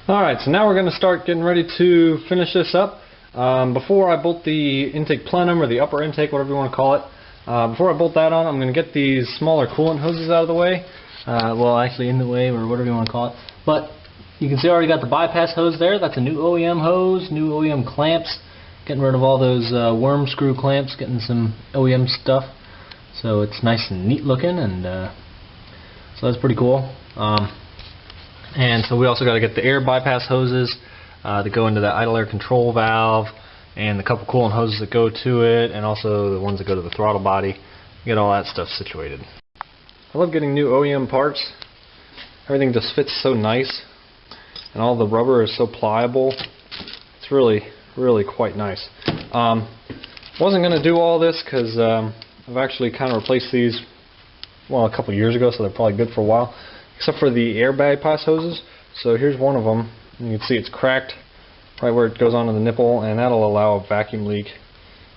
Alright, so now we're going to start getting ready to finish this up. Before I bolt the intake plenum, or the upper intake, whatever you want to call it, before I bolt that on, I'm going to get these smaller coolant hoses out of the way. Well, actually in the way, or whatever you want to call it. But you can see I already got the bypass hose there. That's a new OEM hose, new OEM clamps. Getting rid of all those worm screw clamps, getting some OEM stuff. So it's nice and neat looking, and so that's pretty cool. And so we also got to get the air bypass hoses that go into the idle air control valve, and the couple coolant hoses that go to it, and also the ones that go to the throttle body. Get all that stuff situated. I love getting new OEM parts. Everything just fits so nice, and all the rubber is so pliable. It's really quite nice. Wasn't going to do all this because I've actually kind of replaced these, well, a couple years ago, so they're probably good for a while. Except for the air bypass hoses. So here's one of them. You can see it's cracked right where it goes onto the nipple, and that'll allow a vacuum leak,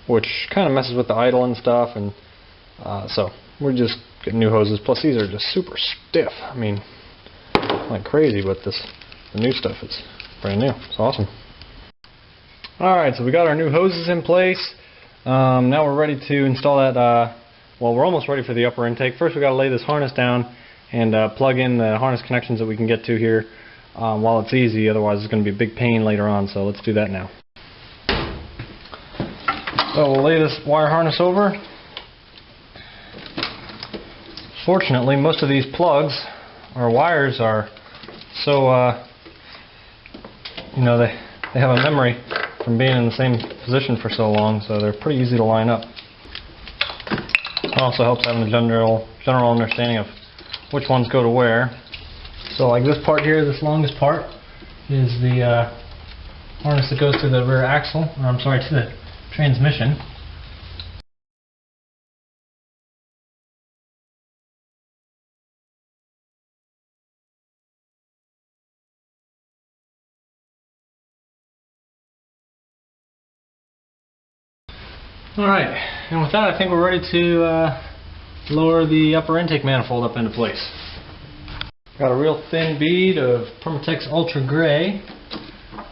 which kind of messes with the idle and stuff. And so we're just getting new hoses. Plus these are just super stiff. I mean, like crazy, but the new stuff is brand new. It's awesome. Alright, so we got our new hoses in place. Now we're ready to install that. Well, we're almost ready for the upper intake. First we got to lay this harness down and plug in the harness connections that we can get to here while it's easy. Otherwise it's going to be a big pain later on, so let's do that now. So we'll lay this wire harness over. Fortunately, most of these plugs or wires are so you know, they have a memory from being in the same position for so long, so they're pretty easy to line up. It also helps having a general understanding of which ones go to where. So like this part here, this longest part, is the harness that goes to the rear axle, or I'm sorry, to the transmission. Alright, and with that I think we're ready to lower the upper intake manifold up into place. Got a real thin bead of Permatex Ultra Gray,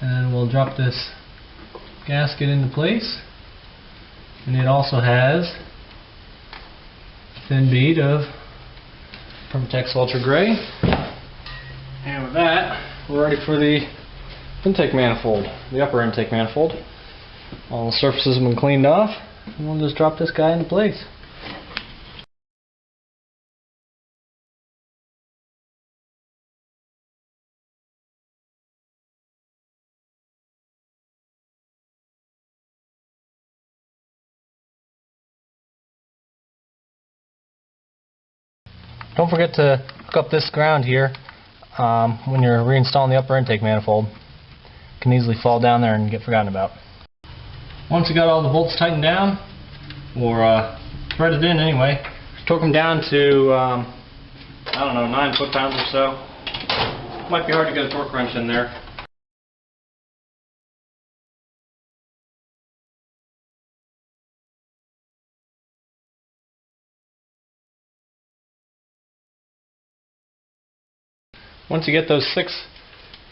and we'll drop this gasket into place. And it also has a thin bead of Permatex Ultra Gray. And with that, we're ready for the intake manifold, the upper intake manifold. All the surfaces have been cleaned off, and we'll just drop this guy into place. Don't forget to hook up this ground here when you're reinstalling the upper intake manifold. It can easily fall down there and get forgotten about. Once you got all the bolts tightened down, or threaded in anyway, torque them down to, I don't know, 9 foot-pounds or so. Might be hard to get a torque wrench in there. Once you get those 6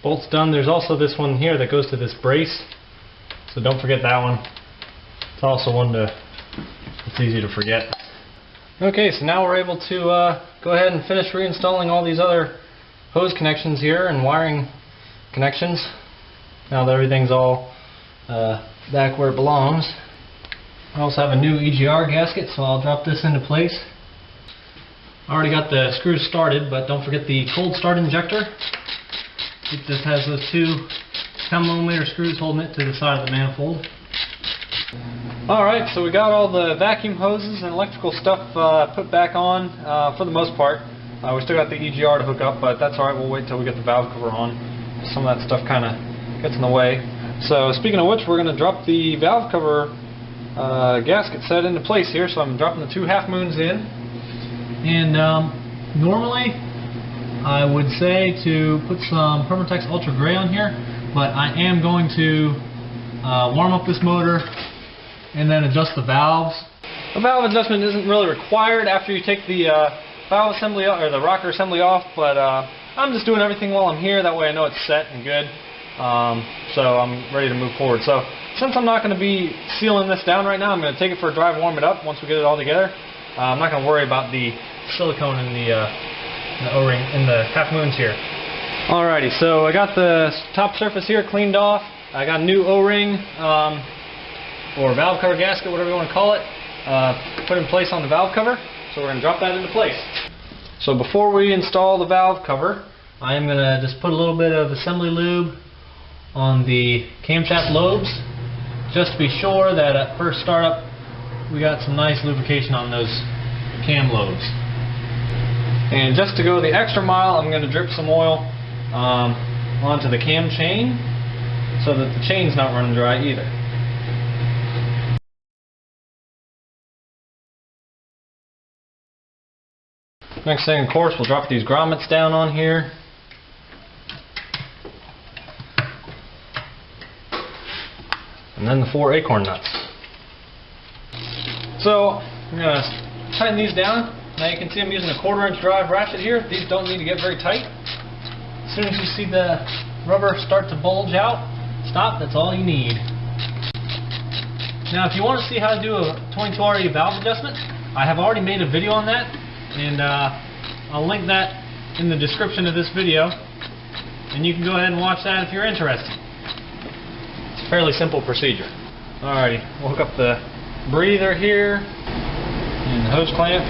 bolts done, there's also this one here that goes to this brace, so don't forget that one. It's also one it's easy to forget. Okay, so now we're able to go ahead and finish reinstalling all these other hose connections here and wiring connections. Now that everything's all back where it belongs. I also have a new EGR gasket, so I'll drop this into place. I already got the screws started, but don't forget the cold start injector. It just has those 2 10mm screws holding it to the side of the manifold. Alright, so we got all the vacuum hoses and electrical stuff put back on for the most part. We still got the EGR to hook up, but that's alright, we'll wait till we get the valve cover on. Some of that stuff kind of gets in the way. So speaking of which, we're going to drop the valve cover gasket set into place here. So I'm dropping the 2 half moons in. And normally I would say to put some Permatex Ultra Gray on here, but I am going to warm up this motor and then adjust the valves. The valve adjustment isn't really required after you take the valve assembly or the rocker assembly off, but I'm just doing everything while I'm here, that way I know it's set and good. So I'm ready to move forward. So since I'm not going to be sealing this down right now, I'm going to take it for a drive, warm it up once we get it all together. I'm not going to worry about the silicone in the O-ring, in the half moons here. Alrighty, so I got the top surface here cleaned off. I got a new O-ring, or valve cover gasket, whatever you want to call it, put in place on the valve cover. So we're going to drop that into place. So before we install the valve cover, I am going to just put a little bit of assembly lube on the camshaft lobes, just to be sure that at first startup we got some nice lubrication on those cam lobes. And just to go the extra mile, I'm going to drip some oil onto the cam chain so that the chain's not running dry either. Next thing, of course, we'll drop these grommets down on here. And then the 4 acorn nuts. So I'm going to tighten these down. Now you can see I'm using a 1/4 inch drive ratchet here. These don't need to get very tight. As soon as you see the rubber start to bulge out, stop, that's all you need. Now if you want to see how to do a 22RE valve adjustment, I have already made a video on that, and I'll link that in the description of this video, and you can go ahead and watch that if you're interested. It's a fairly simple procedure. Alrighty, we'll hook up the breather here, and the hose clamp,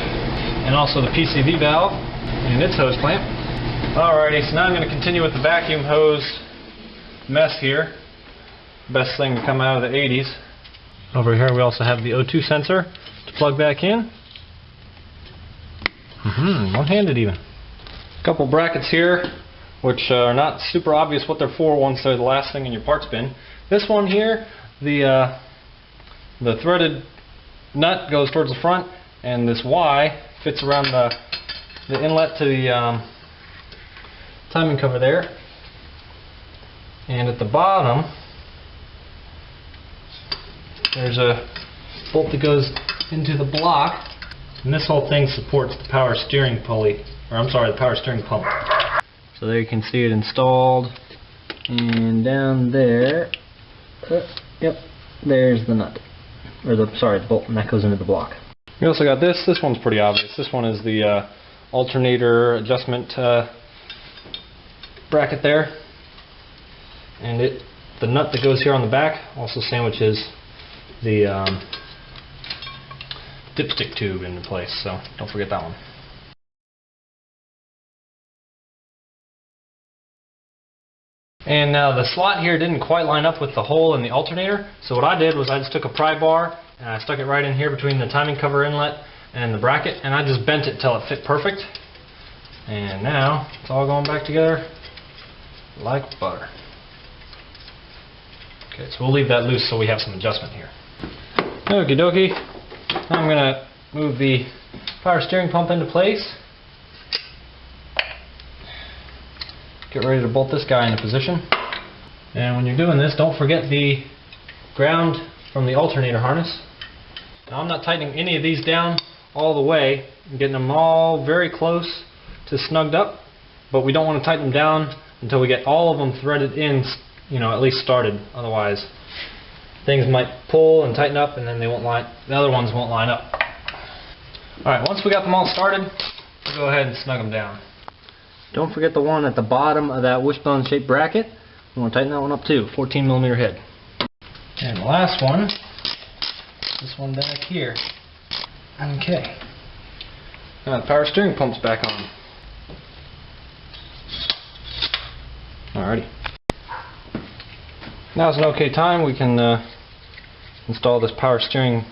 and also the PCV valve and its hose clamp. Alrighty, so now I'm going to continue with the vacuum hose mess here. Best thing to come out of the 80s. Over here we also have the O2 sensor to plug back in. One-handed even. A couple brackets here, which are not super obvious what they're for once they're the last thing in your parts bin. This one here, the threaded nut goes towards the front, and this Y fits around the inlet to the timing cover there. And at the bottom, there's a bolt that goes into the block, and this whole thing supports the power steering pulley, or I'm sorry, the power steering pump. So there you can see it installed, and down there, yep, there's the nut, or the bolt, and that goes into the block. We also got this. This one's pretty obvious. This one is the alternator adjustment bracket there, and the nut that goes here on the back also sandwiches the dipstick tube into place, so don't forget that one. And now the slot here didn't quite line up with the hole in the alternator, so what I did was I just took a pry bar and I stuck it right in here between the timing cover inlet and the bracket, and I just bent it till it fit perfect. And now it's all going back together like butter. Okay, so we'll leave that loose so we have some adjustment here. Okie dokie. Now I'm going to move the power steering pump into place. Get ready to bolt this guy into position. And when you're doing this, don't forget the ground from the alternator harness. Now I'm not tightening any of these down all the way. I'm getting them all very close to snugged up, but we don't want to tighten them down until we get all of them threaded in, you know, at least started. Otherwise, things might pull and tighten up, and then they won't line. The other ones won't line up. All right, once we got them all started, we'll go ahead and snug them down. Don't forget the one at the bottom of that wishbone shaped bracket. We want to tighten that one up too. 14mm head. And the last one, this one back here. Okay. Now the power steering pump's back on. Alrighty. Now is an okay time. We can install this power steering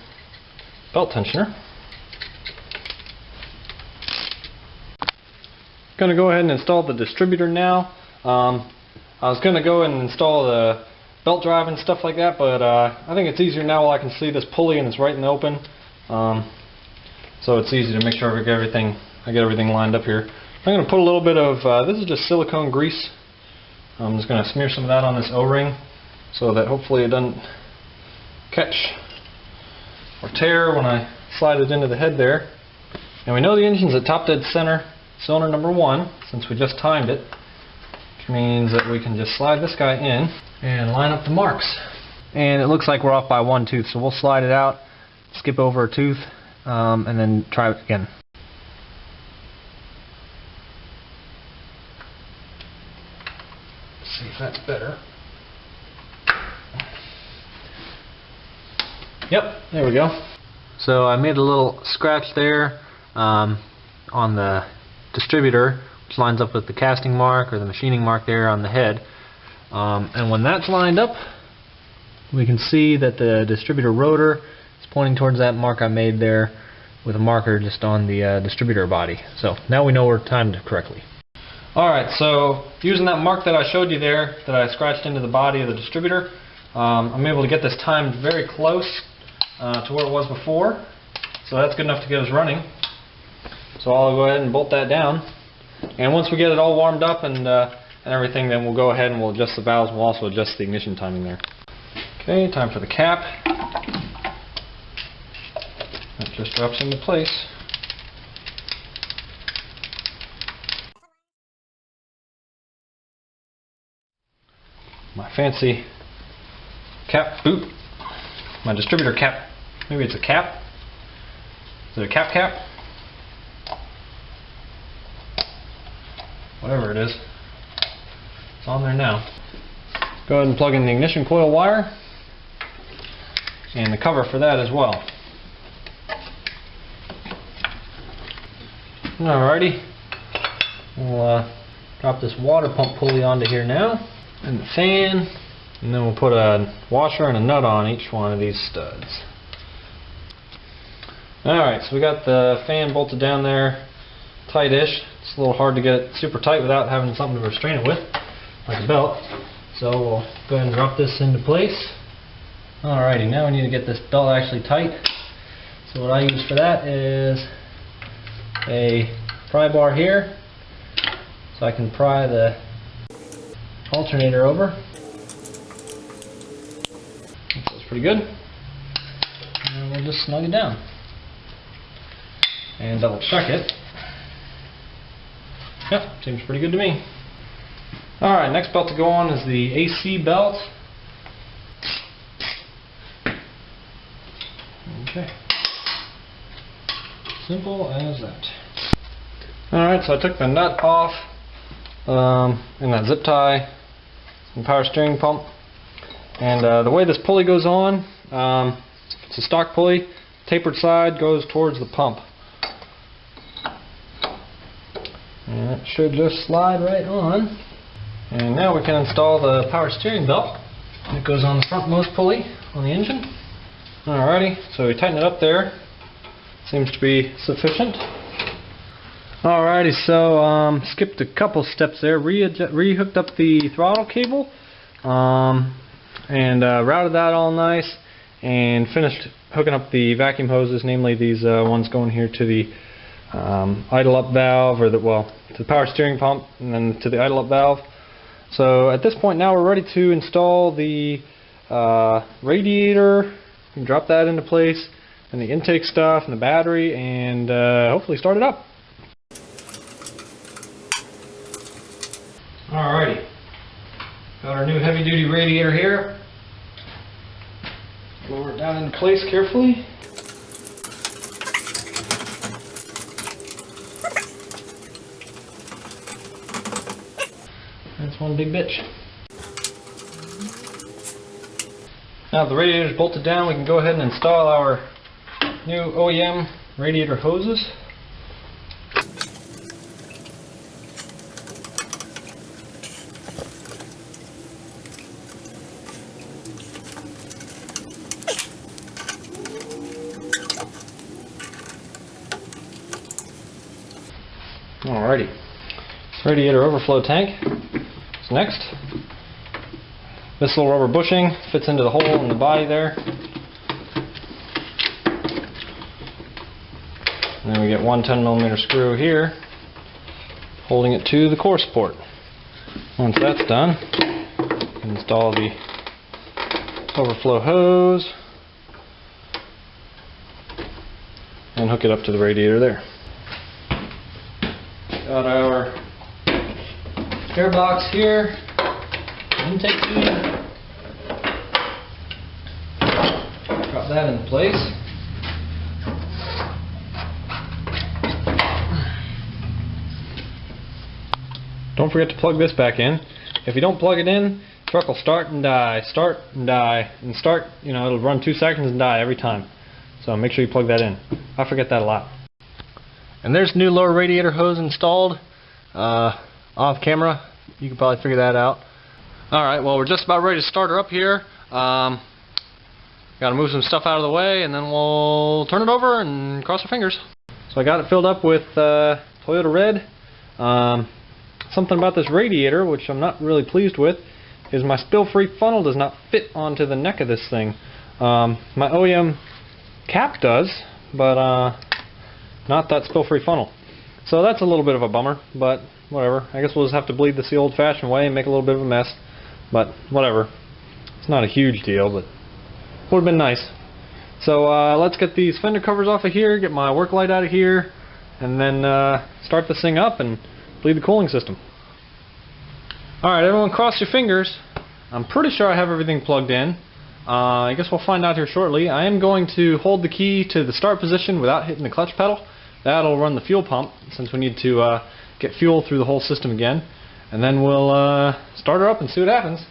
belt tensioner. Going to go ahead and install the distributor now. I was going to go and install the belt drive and stuff like that, but I think it's easier now while I can see this pulley and it's right in the open. So it's easy to make sure I get everything lined up here. I'm going to put a little bit of, this is just silicone grease. I'm just going to smear some of that on this O-ring so that hopefully it doesn't catch or tear when I slide it into the head there. And we know the engine's at top dead center, cylinder number 1, since we just timed it, which means that we can just slide this guy in and line up the marks. And it looks like we're off by 1 tooth, so we'll slide it out, skip over a tooth, and then try it again. Let's see if that's better. Yep, there we go. So I made a little scratch there on the distributor, which lines up with the casting mark or the machining mark there on the head. And when that's lined up, we can see that the distributor rotor is pointing towards that mark I made there with a marker just on the distributor body. So now we know we're timed correctly. Alright, so using that mark that I showed you there, that I scratched into the body of the distributor, I'm able to get this timed very close to where it was before. So that's good enough to get us running. So I'll go ahead and bolt that down. And once we get it all warmed up and everything, then we'll go ahead and we'll adjust the valves. We'll also adjust the ignition timing there. Okay, time for the cap. That just drops into place. My fancy cap boot. My distributor cap. Maybe it's a cap. Is it a cap? Whatever it is. It's on there now. Go ahead and plug in the ignition coil wire and the cover for that as well. Alrighty. We'll drop this water pump pulley onto here now, and the fan, and then we'll put a washer and a nut on each one of these studs. Alright, so we got the fan bolted down there tight-ish. It's a little hard to get it super tight without having something to restrain it with, like a belt. So we'll go ahead and drop this into place. Alrighty, now we need to get this belt actually tight. So what I use for that is a pry bar here, so I can pry the alternator over. That feels pretty good. And we'll just snug it down and double check it. Yep, seems pretty good to me. Alright, next belt to go on is the AC belt. Okay. Simple as that. Alright, so I took the nut off in that zip tie and power steering pump. And the way this pulley goes on, it's a stock pulley. Tapered side goes towards the pump. And it should just slide right on. And now we can install the power steering belt. It goes on the frontmost pulley on the engine. Alrighty, so we tighten it up there. Seems to be sufficient. Alrighty, so skipped a couple steps there. Re-hooked up the throttle cable and routed that all nice, and finished hooking up the vacuum hoses, namely these ones going here to the idle up valve, or to the power steering pump, and then to the idle up valve. So at this point now we're ready to install the radiator, and drop that into place, and the intake stuff, and the battery, and hopefully start it up. Alrighty, got our new heavy duty radiator here. Lower it down into place carefully. That's one big bitch. Now the radiator is bolted down, we can go ahead and install our new OEM radiator hoses. Alrighty, radiator overflow tank is next. This little rubber bushing fits into the hole in the body there. And then we get one 10mm screw here, holding it to the core support. Once that's done, install the overflow hose and hook it up to the radiator there. Got our air box here, intake tube. Drop that into place. Don't forget to plug this back in. If you don't plug it in, the truck will start and die, start and die, and start, it'll run 2 seconds and die every time. So make sure you plug that in. I forget that a lot. And there's the new lower radiator hose installed off camera. You can probably figure that out. Alright, well, we're just about ready to start her up here. Got to move some stuff out of the way and then we'll turn it over and cross our fingers. So I got it filled up with Toyota Red. Something about this radiator, which I'm not really pleased with, is my spill-free funnel does not fit onto the neck of this thing. My OEM cap does, but not that spill-free funnel. So that's a little bit of a bummer, but whatever. I guess we'll just have to bleed this the old-fashioned way and make a little bit of a mess. But whatever. It's not a huge deal, but would have been nice. So let's get these fender covers off of here, get my work light out of here, and then start this thing up and bleed the cooling system. Alright, everyone cross your fingers. I'm pretty sure I have everything plugged in. I guess we'll find out here shortly. I am going to hold the key to the start position without hitting the clutch pedal. That'll run the fuel pump, since we need to get fuel through the whole system again. And then we'll start her up and see what happens.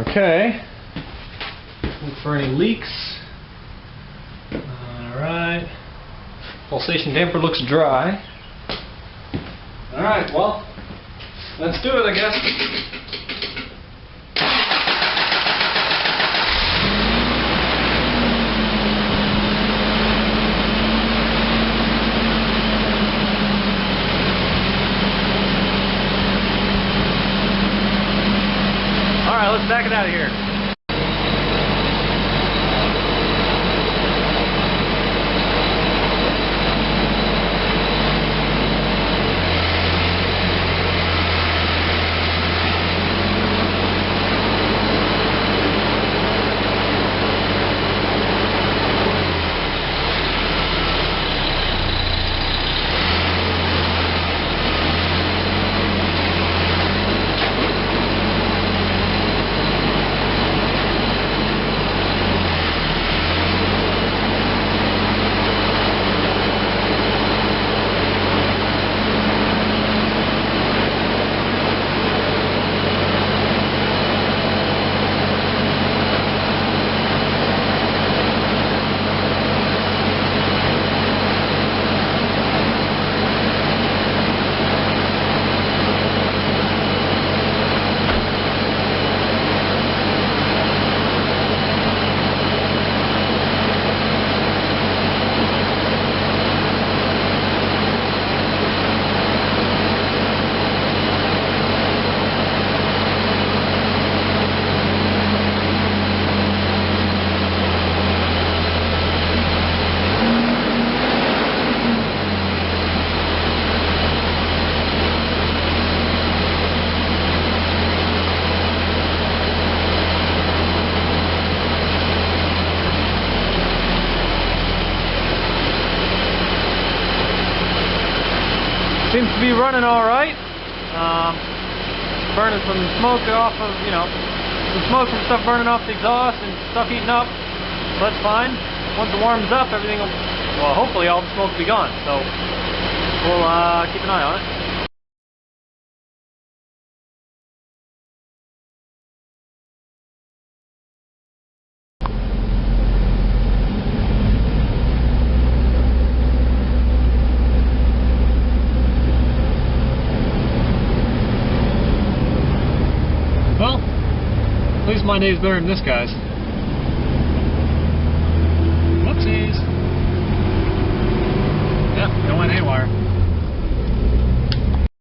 Okay, look for any leaks. Alright, pulsation damper looks dry. Alright, well, let's do it, I guess. Alright, let's back it out of here. Seems to be running alright. Burning some smoke off of, some smoke from stuff burning off the exhaust and stuff heating up. So that's fine. Once it warms up, everything will, well, hopefully all the smoke will be gone. So we'll keep an eye on it. Well, at least my day's better than this guy's. Whoopsies. Yep, it went haywire.